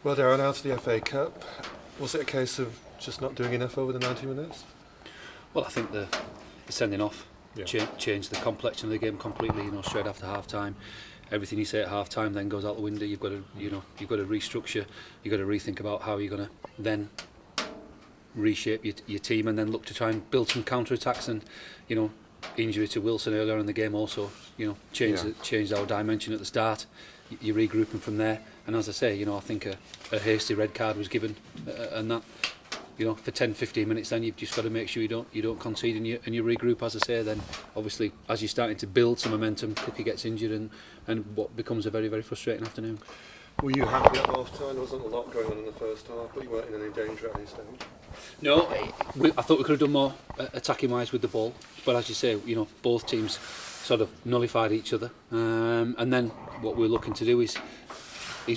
Well, Darren, out of the FA Cup, was it a case of just not doing enough over the 90 minutes? Well, I think the sending off changed the complexion of the game completely. Straight after half time, everything you say at half time then goes out the window. You've got to restructure. You've got to rethink about how you're going to then reshape your team and then look to try and build some counter attacks. And injury to Wilson earlier in the game also changed our dimension at the start. You're regrouping from there, and as I say, I think a hasty red card was given, and that, for 10-15 minutes, then you've just got to make sure you don't concede and you regroup. As I say, then obviously as you're starting to build some momentum, Cookie gets injured, and what becomes a very, very frustrating afternoon. Were you happy at half time? There wasn't a lot going on in the first half, but you weren't in any danger at any stage. No, I thought we could have done more attacking wise with the ball, but as you say, both teams sort of nullified each other, and then what we're looking to do is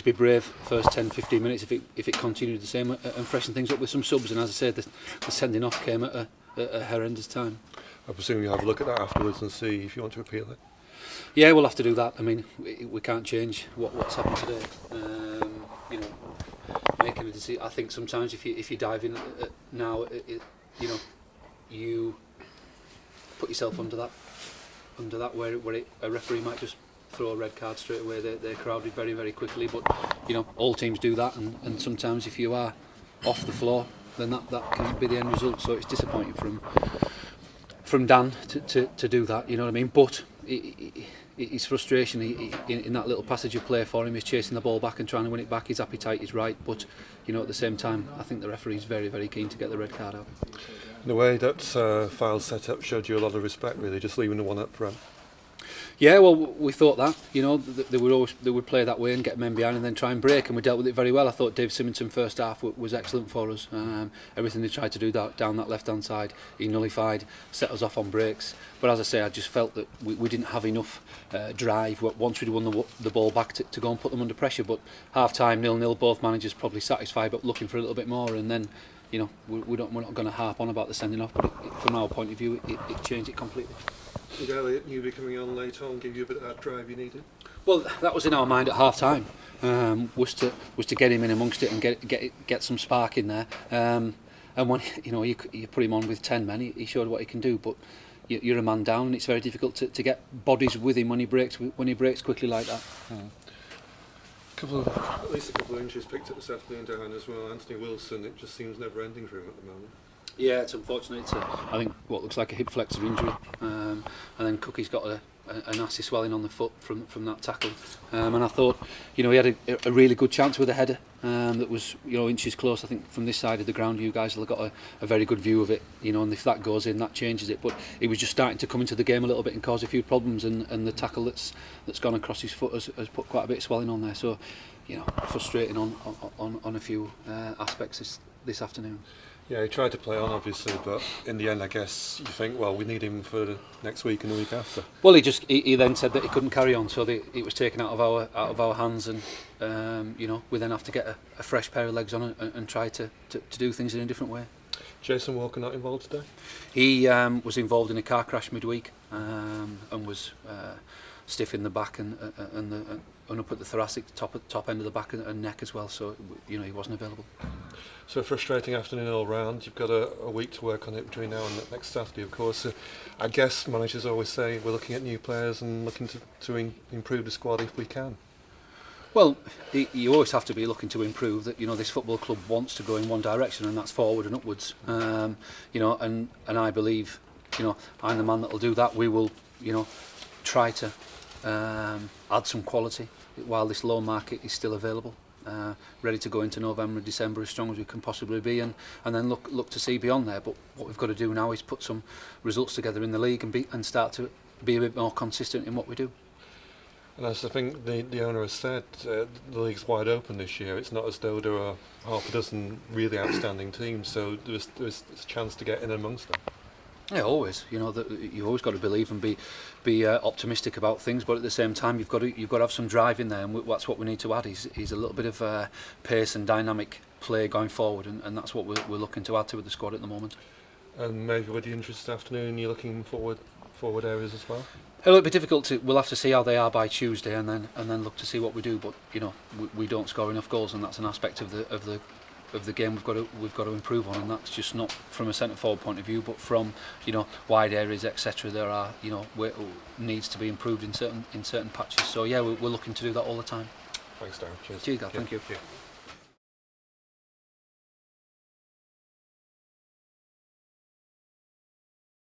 be brave first 10-15 minutes if it continued the same, and freshen things up with some subs. And as I said, the sending off came at a horrendous time. I presume you have a look at that afterwards and see if you want to appeal it. Yeah, we'll have to do that. I mean, we can't change what's happened today. Making a decision. I think sometimes if you dive in now, you put yourself under that where a referee might just throw a red card straight away. They're crowded very, very quickly, but all teams do that, and sometimes if you are off the floor, then that can be the end result. So it's disappointing from Dan to do that, you know what I mean? But his frustration in that little passage of play for him is chasing the ball back and trying to win it back. His appetite is right, but at the same time, I think the referee is very, very keen to get the red card out. The way that Fylde set up showed you a lot of respect, really, just leaving the one up front. Yeah, well, we thought that, they would play that way and get men behind and then try and break, and we dealt with it very well. I thought Dave Symington first half was excellent for us. Everything they tried to do down that left-hand side, he nullified, set us off on breaks. But as I say, I just felt that we didn't have enough drive once we'd won the ball back to go and put them under pressure. But half-time, 0-0, both managers probably satisfied, but looking for a little bit more. And then, we're not going to harp on about the sending off, but from our point of view, it changed it completely. Did Elliot Newby coming on later on give you a bit of that drive you needed? Well, that was in our mind at half time. Was to get him in amongst it and get some spark in there. And when you put him on with 10 men, he showed what he can do. But you're a man down, and it's very difficult to get bodies with him when he breaks quickly like that. At least a couple of injuries picked up this afternoon down as well. Anthony Wilson, it just seems never ending for him at the moment. Yeah, it's unfortunate. It's I think what looks like a hip flexor injury, and then Cookie's got a nasty swelling on the foot from that tackle. And I thought, he had a really good chance with a header that was inches close. I think from this side of the ground, you guys have got a very good view of it. And if that goes in, that changes it. But he was just starting to come into the game a little bit and cause a few problems. And the tackle that's gone across his foot has put quite a bit of swelling on there. So, frustrating on a few aspects this afternoon. Yeah, he tried to play on, obviously, but in the end, I guess you think, well, we need him for the next week and the week after. Well, he then said that he couldn't carry on, so it was taken out of our hands, and we then have to get a fresh pair of legs on and try to do things in a different way. Jason Walker not involved today? He was involved in a car crash midweek and was stiff in the back and up at the thoracic top end of the back and neck as well, so he wasn't available. So a frustrating afternoon all round. You've got a week to work on it between now and next Saturday, of course. I guess managers always say we're looking at new players and looking to improve the squad if we can. Well, you always have to be looking to improve. That this football club wants to go in one direction, and that's forward and upwards. And I believe I'm the man that will do that. We will try to add some quality while this loan market is still available. Ready to go into November and December as strong as we can possibly be, and then look to see beyond there. But what we've got to do now is put some results together in the league and start to be a bit more consistent in what we do. And as I think the owner has said, the league's wide open this year. It's not as though there are half a dozen really outstanding teams, so there's a chance to get in amongst them. Yeah, always. You've always got to believe and be optimistic about things, but at the same time, you've got to have some drive in there, and that's what we need to add. Is a little bit of pace and dynamic play going forward, and that's what we're looking to add to with the squad at the moment. And maybe with the interest this afternoon, you're looking forward forward areas as well? It'll be difficult to. We'll have to see how they are by Tuesday, and then look to see what we do. But you know, we don't score enough goals, and that's an aspect of the game we've got to improve on, and that's just not from a centre forward point of view, but from, you know, wide areas, etc. There are, you know, needs to be improved in certain patches. So yeah, we're looking to do that all the time. Thanks, Darren. Cheers. Cheers, Gav. Thank you. Yeah.